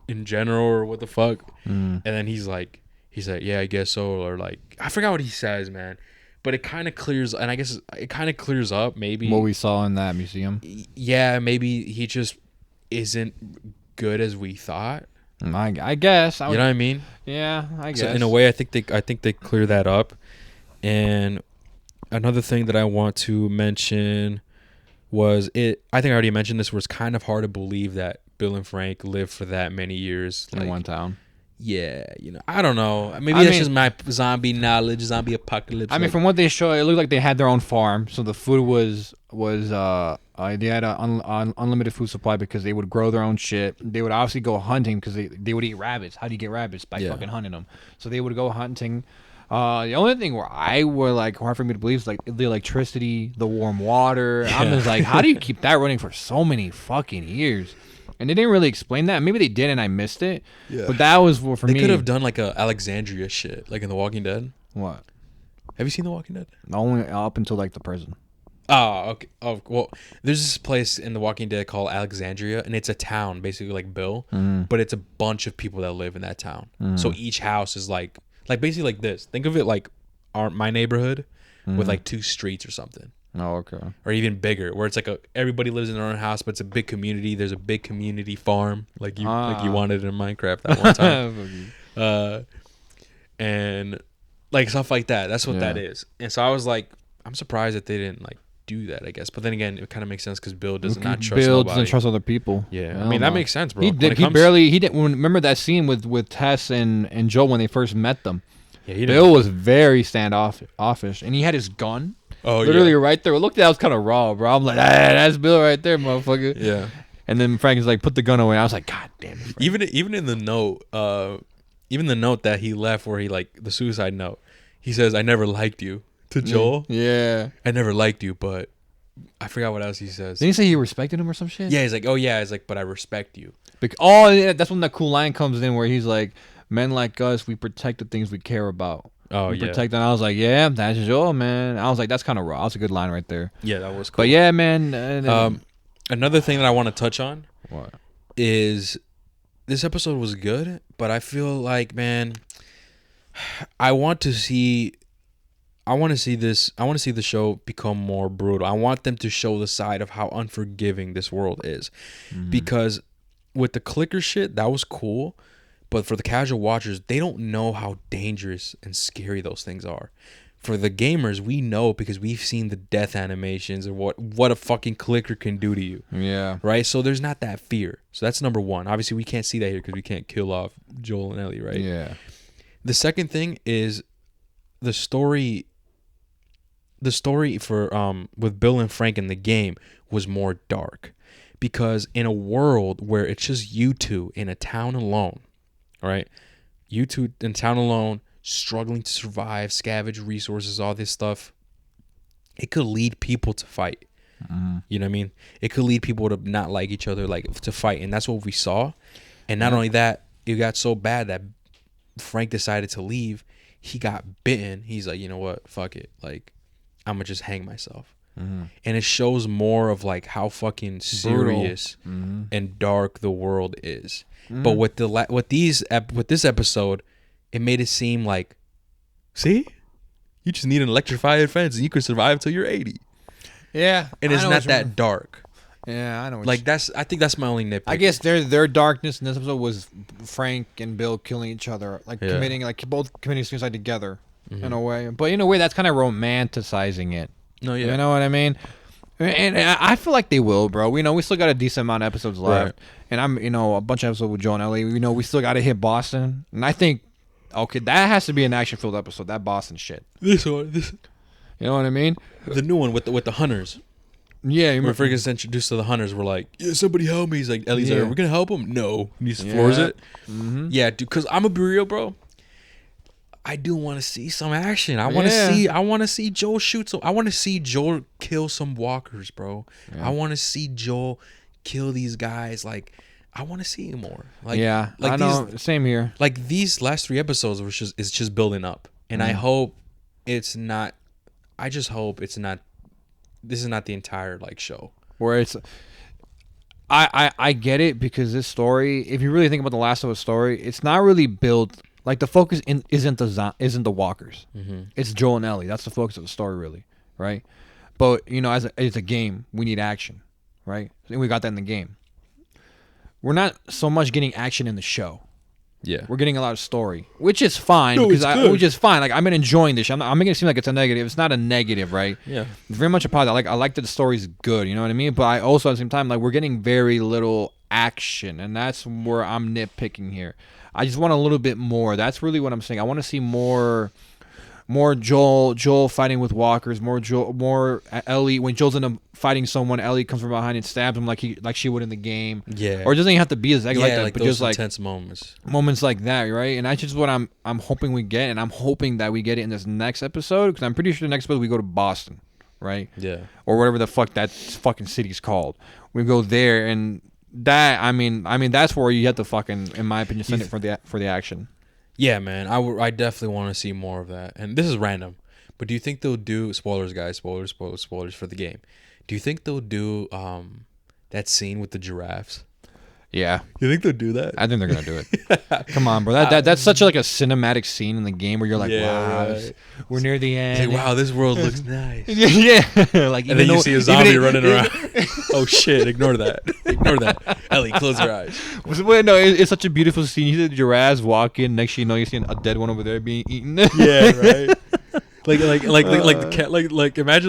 in general, or what the fuck? And then he's like, yeah, I guess so, or like, I forgot what he says, man, but it kind of clears, and I guess it kind of clears up maybe what we saw in that museum. Yeah, maybe he just isn't good as we thought. I guess. You know what I mean? Yeah, I guess. So in a way, I think they clear that up. And another thing that I want to mention was it. I think I already mentioned this. Was kind of hard to believe that Bill and Frank lived for that many years in one town. Yeah, I don't know. Maybe that's just my zombie knowledge, zombie apocalypse. I mean, from what they show, it looked like they had their own farm, so the food was they had an unlimited food supply because they would grow their own shit. They would obviously go hunting because they would eat rabbits. How do you get rabbits? By fucking hunting them. So they would go hunting. The only thing where I were like hard for me to believe is like the electricity, the warm water. Yeah. I'm just like, how do you keep that running for so many fucking years? And they didn't really explain that. Maybe they did, and I missed it. Yeah. But that was for me. They could have done like a Alexandria shit, like in The Walking Dead. What? Have you seen The Walking Dead? Only up until like the prison. Oh, okay. Oh, well, there's this place in The Walking Dead called Alexandria, and it's a town, basically like Bill, but it's a bunch of people that live in that town. So each house is like basically like this. Think of it like my neighborhood with like 2 streets or something. Oh, okay. Or even bigger, where it's like everybody lives in their own house, but it's a big community. There's a big community farm, like you wanted in Minecraft that one time, and like stuff like that. That's what that is. And so I was like, I'm surprised that they didn't like do that. I guess, but then again, it kind of makes sense because Bill does not trust nobody. Doesn't trust other people. Yeah, I mean that makes sense, bro. He didn't. Remember that scene with Tess and Joel when they first met them. Yeah, Bill was very standoffish, and he had his gun. Oh, literally right there. Look, that was kind of raw, bro. I'm like, that's Bill right there, motherfucker. Yeah. And then Frank is like, put the gun away. I was like, God damn it. Frank. Even in the note, even the note that he left, where he like the suicide note, he says, "I never liked you" to Joel. Yeah. I never liked you, but I forgot what else he says. Didn't he say he respected him or some shit? Yeah, he's like, oh yeah, he's like, but I respect you. Yeah, that's when that cool line comes in where he's like, men like us, we protect the things we care about. Oh, yeah. Protect them. I was like, yeah, that's Joel, man. I was like, that's kind of raw. That's a good line right there. Yeah, that was cool. But yeah, man. Another thing that I want to touch on is this episode was good, but I feel like, man, I want to see the show become more brutal. I want them to show the side of how unforgiving this world is. Because with the clicker shit, that was cool. But for the casual watchers, they don't know how dangerous and scary those things are. For the gamers, we know because we've seen the death animations and what a fucking clicker can do to you. Yeah. Right? So there's not that fear. So that's number one. Obviously, we can't see that here because we can't kill off Joel and Ellie, right? Yeah. The second thing is the story for with Bill and Frank in the game was more dark. Because in a world where it's just you two in a town alone, all right, you two in town alone, struggling to survive, scavenge resources, all this stuff, it could lead people to fight. You know what I mean? It could lead people to not like each other, like to fight, and that's what we saw. And not only that, it got so bad that Frank decided to leave. He got bitten. He's like, you know what? Fuck it. Like, I'm gonna just hang myself. And it shows more of like how fucking serious and dark the world is. But with this episode, it made it seem like, see, you just need an electrified fence and you can survive till you're 80. Yeah, and it's not that dark. Yeah, I know. Like I think that's my only nitpick. I guess their darkness in this episode was Frank and Bill killing each other, like both committing suicide together in a way. But in a way, that's kind of romanticizing it. No, yeah, you know what I mean. And I feel like they will, bro. We still got a decent amount of episodes left, right. And I'm, a bunch of episodes with Joe and Ellie. We still got to hit Boston, and I think, okay, that has to be an action-filled episode. That Boston shit. This, you know what I mean? The new one with the hunters. Yeah, when Frank gets introduced to the hunters, we're like, yeah, somebody help me. He's like, Ellie's like, are we gonna help him? No, and he just floors it. Yeah, dude. Because I'm gonna be real, bro. I do want to see some action. I want to see Joel shoot some. I want to see Joel kill some walkers, bro. Yeah. I want to see Joel kill these guys. Like, I want to see him more. Like, yeah, like I know. Same here. Like these last 3 episodes is just building up, and I hope it's not. I just hope it's not. This is not the entire like show where it's. I get it because this story, if you really think about the Last of Us story, it's not really built Like the focus isn't the walkers. Mm-hmm. It's Joel and Ellie. That's the focus of the story, really, right? But as it's a game, we need action, right? And we got that in the game. We're not so much getting action in the show. Yeah. We're getting a lot of story, which is fine which is fine. Like I've been enjoying this. I'm making it seem like it's a negative. It's not a negative, right? Yeah. It's very much a positive. I like that the story's good. You know what I mean? But I also at the same time we're getting very little action, and that's where I'm nitpicking here. I just want a little bit more. That's really what I'm saying. I want to see more Joel fighting with walkers, more Ellie. When Joel's in fighting someone, Ellie comes from behind and stabs him like she would in the game. Yeah. Or it doesn't even have to be like that, but those just like intense moments like that, right? And that's just what I'm hoping we get, and I'm hoping that we get it in this next episode, because I'm pretty sure the next episode we go to Boston, right? Yeah. Or whatever the fuck that fucking city's called. We go there, and that I mean that's where you have to fucking, in my opinion, send it for the action. Yeah, man. I definitely want to see more of that. And this is random, but do you think they'll do, spoilers, guys, spoilers for the game? Do you think they'll do that scene with the giraffes? Yeah. You think they'll do that? I think they're gonna do it. Come on, bro. That's such a cinematic scene in the game where you're like, wow, right. we're near the end. Like, wow, this world looks nice. Yeah. Like, and then you see a zombie running around. Oh shit! Ignore that. Ellie, close your eyes. Wait, no, it's such a beautiful scene. You see the giraffes walk in. Next thing you know, you see a dead one over there being eaten. Yeah, right. Like imagine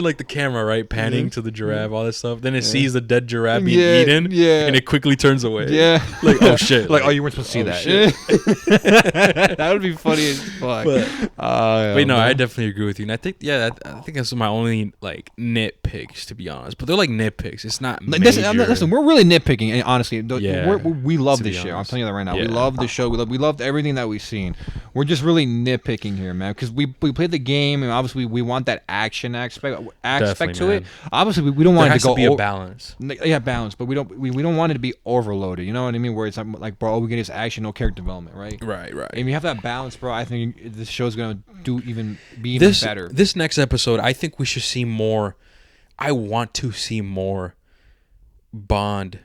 like the camera, right, panning to the giraffe, all this stuff. Then it sees the dead giraffe being eaten, and it quickly turns away. Yeah, like, oh shit, like, oh, you weren't supposed to see that. That would be funny as fuck. But no, I definitely agree with you, and I think I think that's my only like nitpicks, to be honest. But they're like nitpicks. It's not major. Listen, we're really nitpicking, and honestly, we love this show. I'm telling you that right now. Yeah. We love the show. We loved everything that we've seen. We're just really nitpicking here, man, because we played the game. And obviously, we want that action aspect to it. Obviously, we don't want it to go. There has to be a balance. Yeah, balance, but we don't want it to be overloaded. You know what I mean? Where it's like, bro, we get this action, no character development, right? Right. And you have that balance, bro. I think this show's gonna be even better. This next episode, I think we should see more. I want to see more bonding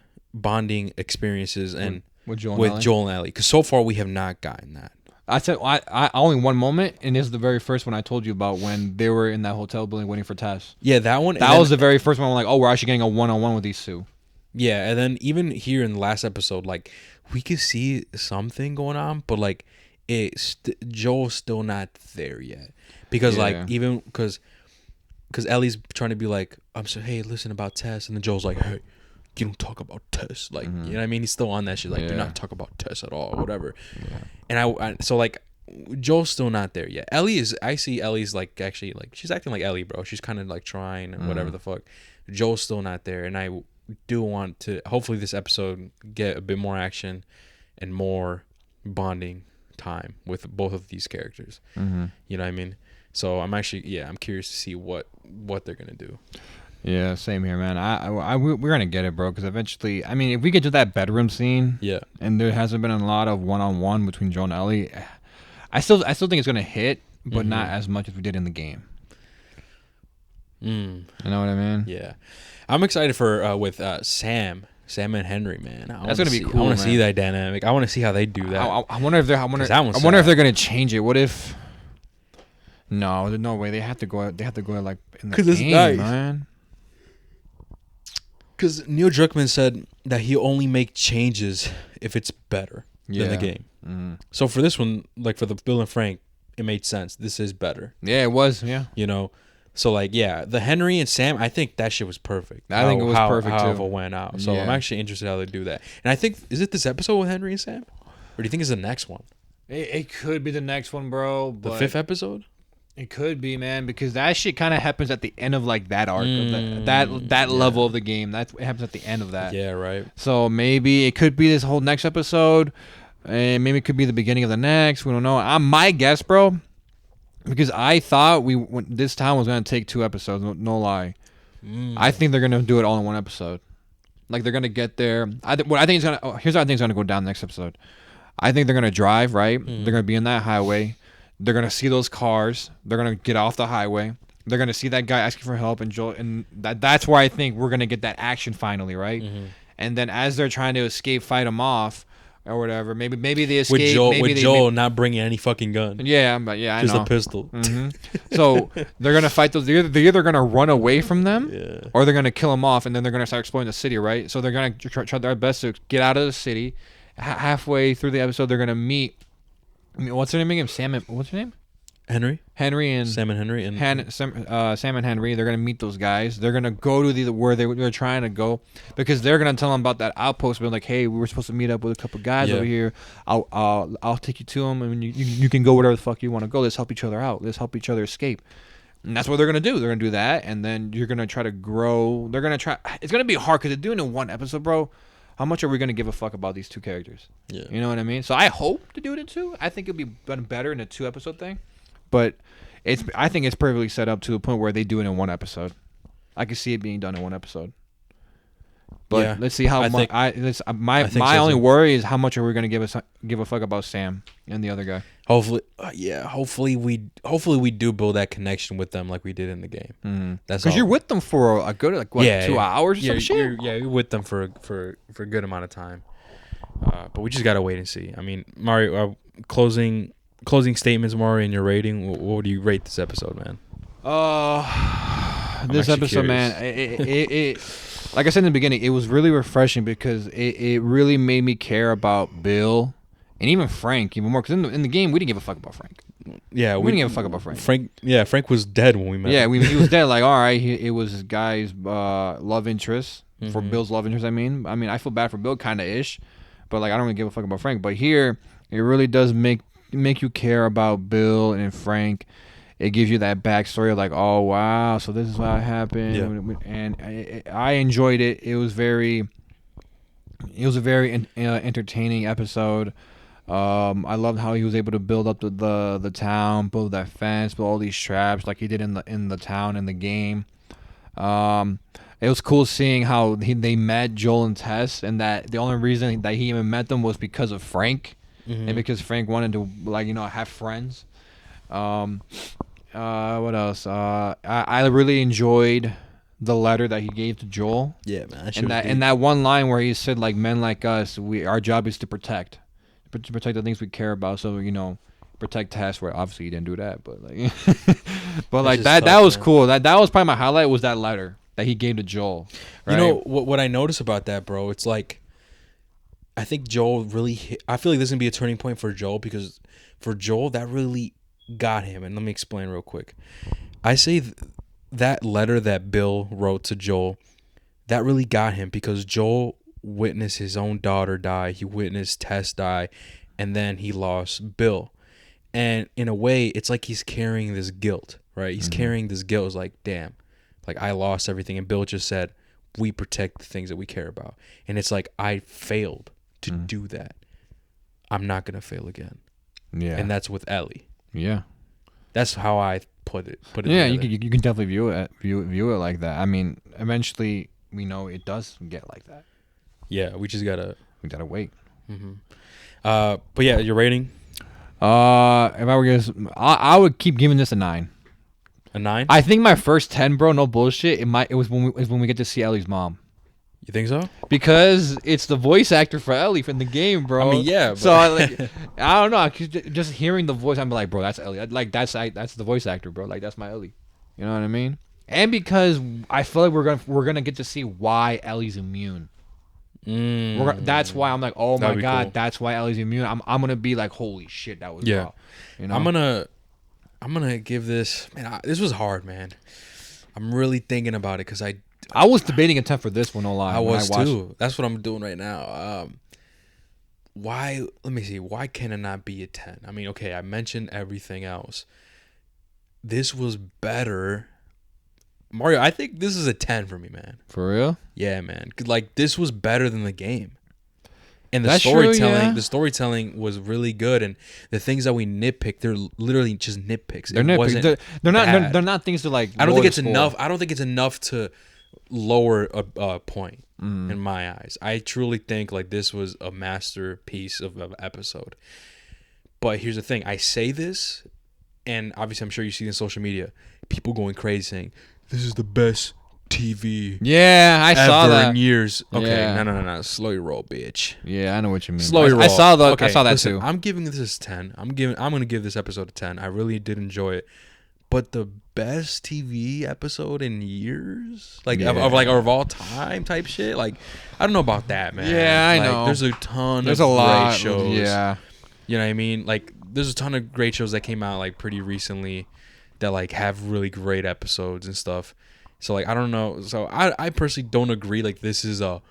experiences and with Joel and Ellie, because so far we have not gotten that. I said I only one moment, and this is the very first one I told you about when they were in that hotel building waiting for Tess. Yeah, that one. That was the very first one. I'm like, oh, we're actually getting a one-on-one with these two. Yeah, and then even here in the last episode, like we could see something going on, but like Joel's still not there yet, because like even because Ellie's trying to be like, hey, listen about Tess, and then Joel's like, hey, you don't talk about Tess, like, you know what I mean? He's still on that shit, like, do not talk about Tess at all, or whatever. Yeah. And so like, Joel's still not there yet. I see Ellie's like actually like she's acting like Ellie, bro. She's kind of like trying and whatever the fuck. Joel's still not there, and I do want to hopefully this episode get a bit more action and more bonding time with both of these characters. You know what I mean? So I'm actually I'm curious to see what they're gonna do. Yeah, same here, man. We're gonna get it, bro. Because eventually, I mean, if we get to that bedroom scene, and there hasn't been a lot of one-on-one between Joel and Ellie, I still think it's gonna hit, but not as much as we did in the game. You know what I mean? Yeah, I'm excited for with Sam and Henry, man. That's gonna be cool. I want to see that dynamic. I want to see how they do that. I wonder if they're. I wonder if they're gonna change it. What if? No, there's no way. They have to go. They have to go like in the game, nice. Man. Because Neil Druckmann said that he'll only make changes if it's better than the game. So for this one, like for the Bill and Frank, it made sense. This is better. Yeah, it was. Yeah. You know, so like the Henry and Sam, I think that shit was perfect. I think it was perfect how too. It went out. So I'm actually interested how they do that. And I think, is it this episode with Henry and Sam, or do you think it's the next one? It could be the next one, bro. The 5th episode. It could be, man, because that shit kind of happens at the end of like that arc, of that level of the game. It happens at the end of that. Yeah, right. So maybe it could be this whole next episode, and maybe it could be the beginning of the next. We don't know. My guess, bro, because I thought this time was gonna take 2 episodes. No lie. I think they're gonna do it all in 1 episode. Like they're gonna get there. Here's how I think it's gonna go down next episode. I think they're gonna drive right. They're gonna be in that highway. They're gonna see those cars. They're gonna get off the highway. They're gonna see that guy asking for help, and Joel, and that's where I think we're gonna get that action finally, right? And then as they're trying to escape, fight him off, or whatever. Maybe they With escape. Joel not bringing any fucking gun. Yeah, but yeah, I Just know. a pistol. Mm-hmm. So they're gonna fight those. They're either gonna run away from them, Yeah. or they're gonna kill them off, and then they're gonna start exploring the city, right? So they're gonna try their best to get out of the city. Halfway through the episode, they're gonna meet. What's her name again? What's her name? Henry and Sam and Henry and Sam and Henry. They're gonna meet those guys. They're gonna go to where they're trying to go, because they're gonna tell them about that outpost. Being like, hey, we were supposed to meet up with a couple guys over here. I'll take you to them, and you can go wherever the fuck you want to go. Let's help each other out. Let's help each other escape. And that's what they're gonna do. They're gonna do that, and then you're gonna try to grow. They're gonna try. It's gonna be hard because they're doing it in one episode, bro. How much are we gonna give a fuck about these two characters? Yeah. You know what I mean? So I hope to do it in two. I think it'd be done better in a 2-episode thing, but I think it's perfectly set up to the point where they do it in one episode. I can see it being done in one episode. But Yeah, let's see how much. My only worry is how much are we gonna give a fuck about Sam and the other guy. Hopefully we do build that connection with them like we did in the game. Mm-hmm. That's because you're with them for a good 2 hours or some shit. You're with them for a good amount of time. But we just gotta wait and see. I mean, Mario, closing statements, Mario, and your rating. What do you rate this episode, man? This episode, man, it like I said in the beginning, it was really refreshing because it really made me care about Bill and even Frank even more. Because in the game, we didn't give a fuck about Frank. Yeah, we didn't give a fuck about Frank. Frank was dead when we met. Yeah, he was dead. Like, all right, it was his guy's love interest for Bill's love interest. I mean, I feel bad for Bill, kind of ish, but like I don't really give a fuck about Frank. But here, it really does make you care about Bill and Frank. It gives you that backstory of like, oh wow, so this is what happened, and I enjoyed it. It was a very entertaining episode. I loved how he was able to build up the town, build that fence, build all these traps like he did in the town in the game. It was cool seeing how they met Joel and Tess, and that the only reason that he even met them was because of Frank, and because Frank wanted to have friends. What else? I really enjoyed the letter that he gave to Joel. Yeah, man. And that one line where he said, like, men like us, our job is to protect the things we care about. So protect Tess. Where obviously he didn't do that, but like, that was cool. That was probably my highlight, was that letter that he gave to Joel. Right? You know what I noticed about that, bro? It's like, I think Joel really. I feel like this is gonna be a turning point for Joel, because for Joel that really got him. And let me explain real quick. I say that letter that Bill wrote to Joel, that really got him, because Joel witnessed his own daughter die. He witnessed Tess die, and then he lost Bill. And in a way, it's like he's carrying this guilt, right? He's carrying this guilt. It's like, damn, like I lost everything. And Bill just said, we protect the things that we care about. And it's like, I failed to do that. I'm not going to fail again. Yeah. And that's with Ellie. Yeah, that's how I put it. Yeah, you can definitely view it like that. I mean, eventually we know it does get like that. Yeah, we gotta wait. But yeah, your rating? If I were guess, I would keep giving this a 9. A 9? I think my first 10, bro. No bullshit. It was when we get to see Ellie's mom. You think so? Because it's the voice actor for Ellie from the game, bro. I mean, yeah. But so I don't know. Just hearing the voice, I'm like, bro, that's Ellie. Like that's the voice actor, bro. Like that's my Ellie. You know what I mean? And because I feel like we're gonna get to see why Ellie's immune. That's why I'm like, oh my god, cool. That's why Ellie's immune. I'm gonna be like, holy shit, that was raw. You know? I'm gonna give this. Man, this was hard, man. I'm really thinking about it because I was debating a 10 for this one, no lie. I was too. That's what I'm doing right now. Why? Let me see. Why can it not be a 10? I mean, okay, I mentioned everything else. This was better. Mario, I think this is a 10 for me, man. For real? Yeah, man. Like, this was better than the game. And the storytelling was really good, and the things that we nitpicked, they're literally just nitpicks. They're nitpicks. They're not things to like. I don't think it's enough. I don't think it's enough to lower a point in my eyes. I truly think like this was a masterpiece of an episode. But here's the thing: I say this, and obviously I'm sure you see it in social media, people going crazy saying this is the best TV. Yeah, I saw ever that. in years. Okay, Yeah. no. Slow your roll, bitch. Yeah, I know what you mean. Slow your roll. I saw that. Okay, I saw that listen, too. I'm giving this 10. I'm gonna give this episode a 10. I really did enjoy it. But the best TV episode in years, like of all time type shit. Like, I don't know about that, man. Yeah, I like, know. There's a ton There's of a lot. great shows. Yeah. You know what I mean? Like, there's a ton of great shows that came out like pretty recently that like have really great episodes and stuff. So like, I don't know. So I personally don't agree. Like, this is one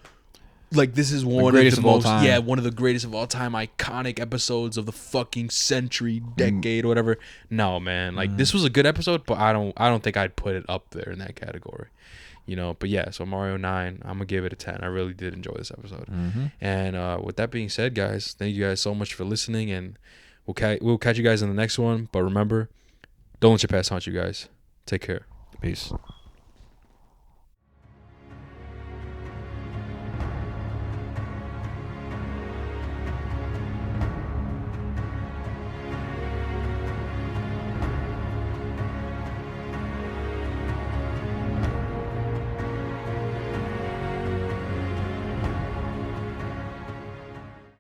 of the most one of the greatest of all time iconic episodes of the fucking century, decade, whatever. No, man. Like, this was a good episode, but I don't think I'd put it up there in that category. You know, but yeah, so Mario 9, I'm gonna give it a 10. I really did enjoy this episode. And with that being said, guys, thank you guys so much for listening, and we'll catch you guys in the next one. But remember, don't let your past haunt you, guys. Take care. Peace.